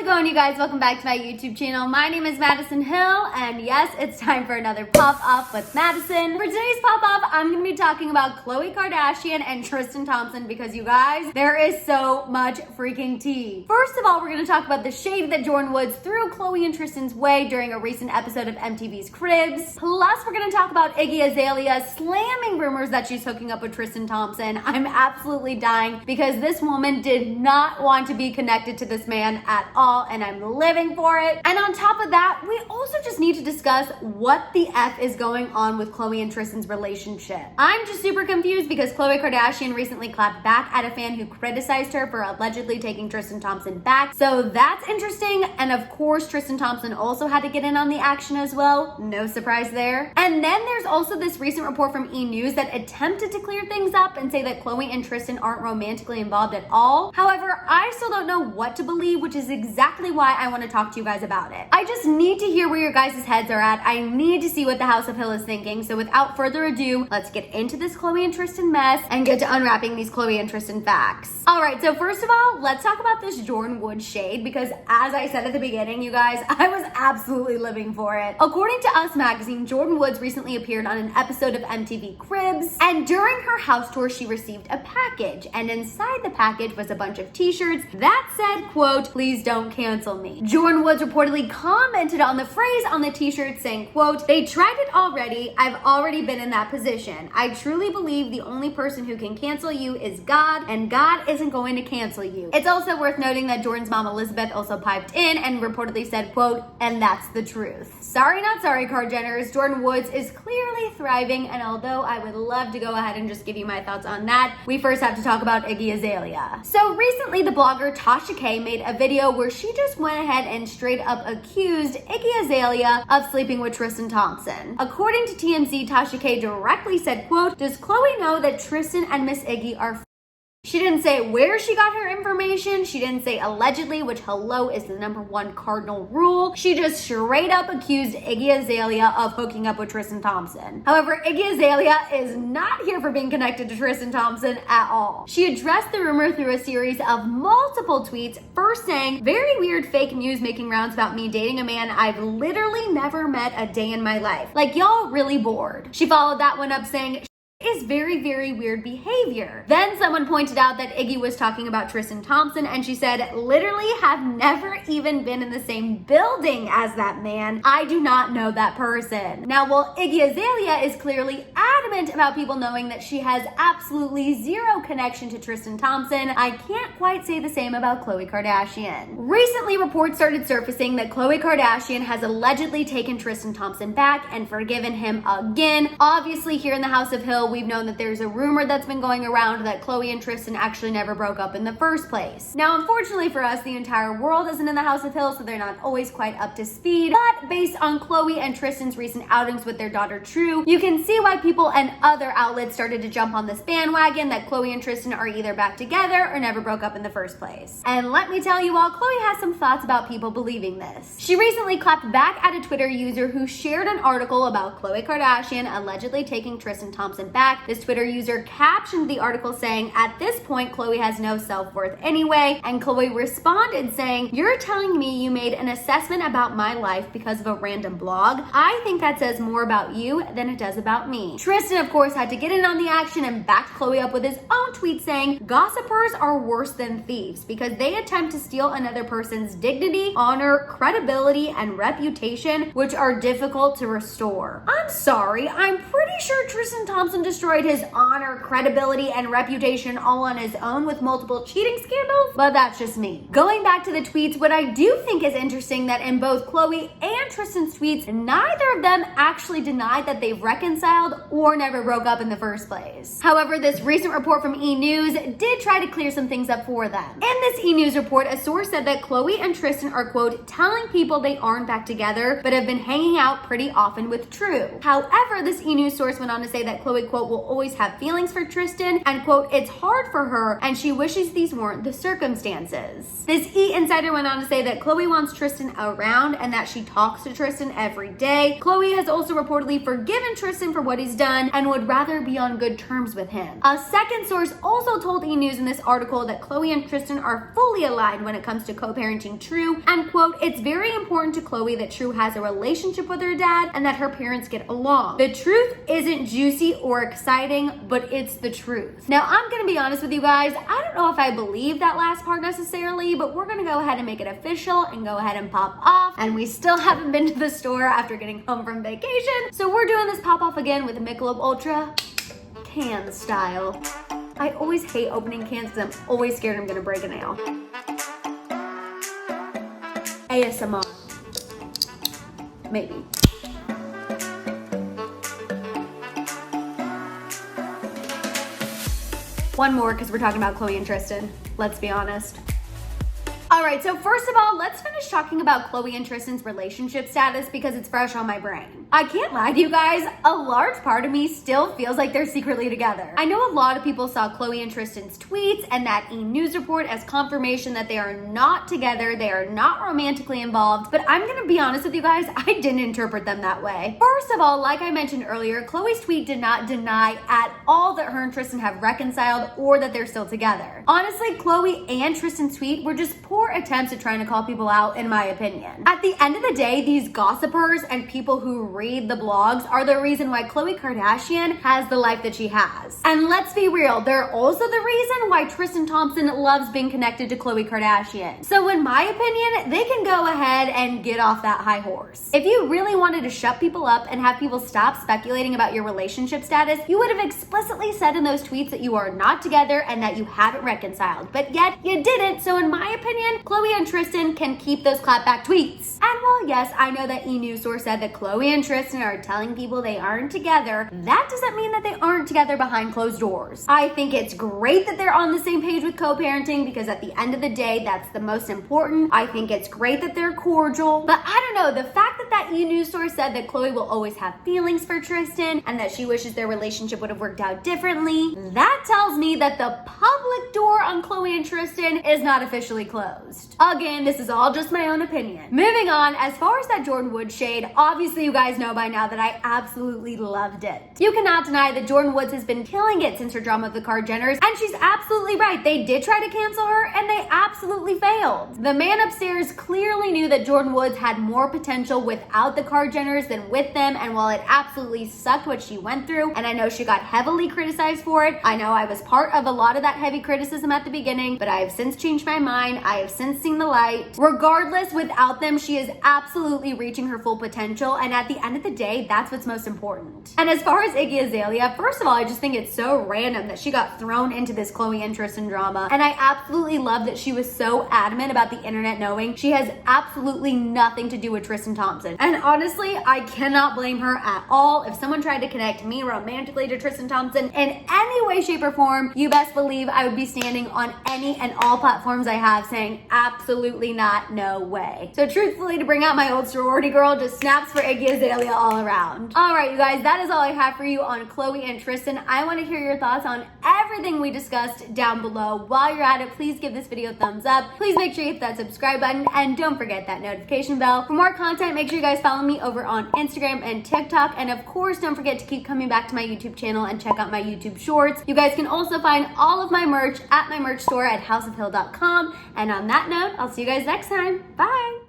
going, you guys? Welcome back to my YouTube channel. My name is Maddison Hill, and yes, it's time for another pop-up with Maddison. For today's pop-up, I'm going to be talking about Khloe Kardashian and Tristan Thompson because, you guys, there is so much freaking tea. First of all, we're going to talk about the shade that Jordyn Woods threw Khloe and Tristan's way during a recent episode of MTV's Cribs. Plus, we're going to talk about Iggy Azalea slamming rumors that she's hooking up with Tristan Thompson. I'm absolutely dying because this woman did not want to be connected to this man at all, and I'm living for it. And on top of that, we also just need to discuss what the F is going on with Khloe and Tristan's relationship. I'm just super confused because Khloe Kardashian recently clapped back at a fan who criticized her for allegedly taking Tristan Thompson back. So that's interesting. And of course, Tristan Thompson also had to get in on the action as well. No surprise there. And then there's also this recent report from E! News that attempted to clear things up and say that Khloe and Tristan aren't romantically involved at all. However, I still don't know what to believe, which is exactly why I want to talk to you guys about it. I just need to hear where your guys' heads are at. I need to see what the House of Hill is thinking. So without further ado, let's get into this Khloe and Tristan mess and get to unwrapping these Khloe and Tristan facts. All right, so first of all, let's talk about this Jordyn Woods shade because as I said at the beginning, you guys, I was absolutely living for it. According to Us Magazine, Jordyn Woods recently appeared on an episode of MTV Cribs, and during her house tour, she received a package, and inside the package was a bunch of t-shirts that said, quote, "Please don't cancel me." Jordyn Woods reportedly commented on the phrase on the t-shirt saying, quote, "They tried it already. I've already been in that position. I truly believe the only person who can cancel you is God, and God isn't going to cancel you." It's also worth noting that Jordyn's mom Elizabeth also piped in and reportedly said, quote, "And that's the truth." Sorry, not sorry, Kardashians. Jordyn Woods is clearly thriving, and although I would love to go ahead and just give you my thoughts on that, we first have to talk about Iggy Azalea. So recently, the blogger Tasha K made a video where she just went ahead and straight up accused Iggy Azalea of sleeping with Tristan Thompson. According to TMZ, Tasha K directly said, quote, "Does Khloe know that Tristan and Miss Iggy are?" She didn't say where she got her information. She didn't say allegedly, which hello is the #1 cardinal rule. She just straight up accused Iggy Azalea of hooking up with Tristan Thompson. However, Iggy Azalea is not here for being connected to Tristan Thompson at all. She addressed the rumor through a series of multiple tweets, first saying, "Very weird fake news making rounds about me dating a man I've literally never met a day in my life. Like, y'all really bored." She followed that one up saying, "Is very, very weird behavior." Then someone pointed out that Iggy was talking about Tristan Thompson, and she said, "Literally have never even been in the same building as that man. I do not know that person." Now, while Iggy Azalea is clearly adamant about people knowing that she has absolutely zero connection to Tristan Thompson, I can't quite say the same about Khloe Kardashian. Recently, reports started surfacing that Khloe Kardashian has allegedly taken Tristan Thompson back and forgiven him again. Obviously, here in the House of Hill, we've known that there's a rumor that's been going around that Khloe and Tristan actually never broke up in the first place. Now, unfortunately for us, the entire world isn't in the House of Hill, so they're not always quite up to speed. But based on Khloe and Tristan's recent outings with their daughter True, you can see why people and other outlets started to jump on this bandwagon that Khloe and Tristan are either back together or never broke up in the first place. And let me tell you all, Khloe has some thoughts about people believing this. She recently clapped back at a Twitter user who shared an article about Khloe Kardashian allegedly taking Tristan Thompson back. This Twitter user captioned the article saying, "At this point, Khloe has no self-worth anyway." And Khloe responded saying, "You're telling me you made an assessment about my life because of a random blog? I think that says more about you than it does about me." Tristan, of course, had to get in on the action and backed Khloe up with his own tweet saying, "Gossipers are worse than thieves because they attempt to steal another person's dignity, honor, credibility, and reputation, which are difficult to restore." I'm sorry, I'm pretty sure Tristan Thompson destroyed his honor, credibility, and reputation all on his own with multiple cheating scandals, but that's just me. Going back to the tweets, what I do think is interesting that in both Khloe and Tristan's tweets, neither of them actually denied that they've reconciled or never broke up in the first place. However, this recent report from E! News did try to clear some things up for them. In this E! News report, a source said that Khloe and Tristan are, quote, "telling people they aren't back together, but have been hanging out pretty often with True." However, this E! News source went on to say that Khloe, quote, quote, will always have feelings for Tristan, and quote, it's hard for her and she wishes these weren't the circumstances. This E! Insider went on to say that Khloe wants Tristan around and that she talks to Tristan every day. Khloe has also reportedly forgiven Tristan for what he's done and would rather be on good terms with him. A second source also told E! News in this article that Khloe and Tristan are fully aligned when it comes to co-parenting True, and quote, it's very important to Khloe that True has a relationship with her dad and that her parents get along. The truth isn't juicy or exciting, but it's the truth. Now, I'm gonna be honest with you guys, I don't know if I believe that last part necessarily, but we're gonna go ahead and make it official and go ahead and pop off. And we still haven't been to the store after getting home from vacation, so we're doing this pop off again with a Michelob Ultra can style. I always hate opening cans because I'm always scared I'm gonna break a nail. ASMR. Maybe. One more because we're talking about Khloe and Tristan. Let's be honest. All right, so first of all, let's finish talking about Khloe and Tristan's relationship status because it's fresh on my brain. I can't lie to you guys, a large part of me still feels like they're secretly together. I know a lot of people saw Khloe and Tristan's tweets and that E! News report as confirmation that they are not together, they are not romantically involved, but I'm gonna be honest with you guys, I didn't interpret them that way. First of all, like I mentioned earlier, Khloe's tweet did not deny at all that her and Tristan have reconciled or that they're still together. Honestly, Khloe and Tristan's tweet were just poor attempts at trying to call people out, in my opinion. At the end of the day, these gossipers and people who read the blogs are the reason why Khloe Kardashian has the life that she has. And let's be real, they're also the reason why Tristan Thompson loves being connected to Khloe Kardashian. So in my opinion, they can go ahead and get off that high horse. If you really wanted to shut people up and have people stop speculating about your relationship status, you would have explicitly said in those tweets that you are not together and that you haven't reconciled. But yet, you didn't, so in my opinion, Khloe and Tristan can keep those clapback tweets. And while yes, I know that E! News source said that Khloe and Tristan are telling people they aren't together, that doesn't mean that they aren't together behind closed doors. I think it's great that they're on the same page with co-parenting because at the end of the day, that's the most important. I think it's great that they're cordial, but I don't know, the fact that that E! News source said that Khloe will always have feelings for Tristan and that she wishes their relationship would have worked out differently, that tells me that the public door on Khloe and Tristan is not officially closed. Again, this is all just my own opinion. Moving on, as far as that Jordyn Woods shade, obviously you guys know by now that I absolutely loved it. You cannot deny that Jordyn Woods has been killing it since her drama with the Kardashians, and she's absolutely right. They did try to cancel her, and they absolutely failed. The man upstairs clearly knew that Jordyn Woods had more potential without the Kardashians than with them, and while it absolutely sucked what she went through, and I know she got heavily criticized for it, I know I was part of a lot of that heavy criticism at the beginning, but I have since changed my mind. I have since seen the light. Regardless, without them, she is absolutely reaching her full potential, and at the end of the day, that's what's most important. And as far as Iggy Azalea, first of all, I just think it's so random that she got thrown into this Khloe and Tristan drama, and I absolutely love that she was so adamant about the internet knowing she has absolutely nothing to do with Tristan Thompson. And honestly, I cannot blame her at all. If someone tried to connect me romantically to Tristan Thompson in any way, shape, or form, you best believe I would be standing on any and all platforms I have saying absolutely not, no way. So truthfully, to bring out my old sorority girl, just snaps for Iggy Azalea all around. All right, you guys, that is all I have for you on Khloe and Tristan. I want to hear your thoughts on everything we discussed down below. While you're at it, please give this video a thumbs up. Please make sure you hit that subscribe button and don't forget that notification bell. For more content, make sure you guys follow me over on Instagram and TikTok. And of course, don't forget to keep coming back to my YouTube channel and check out my YouTube shorts. You guys can also find all of my merch at my merch store at houseofhill.com. And on that note, I'll see you guys next time. Bye.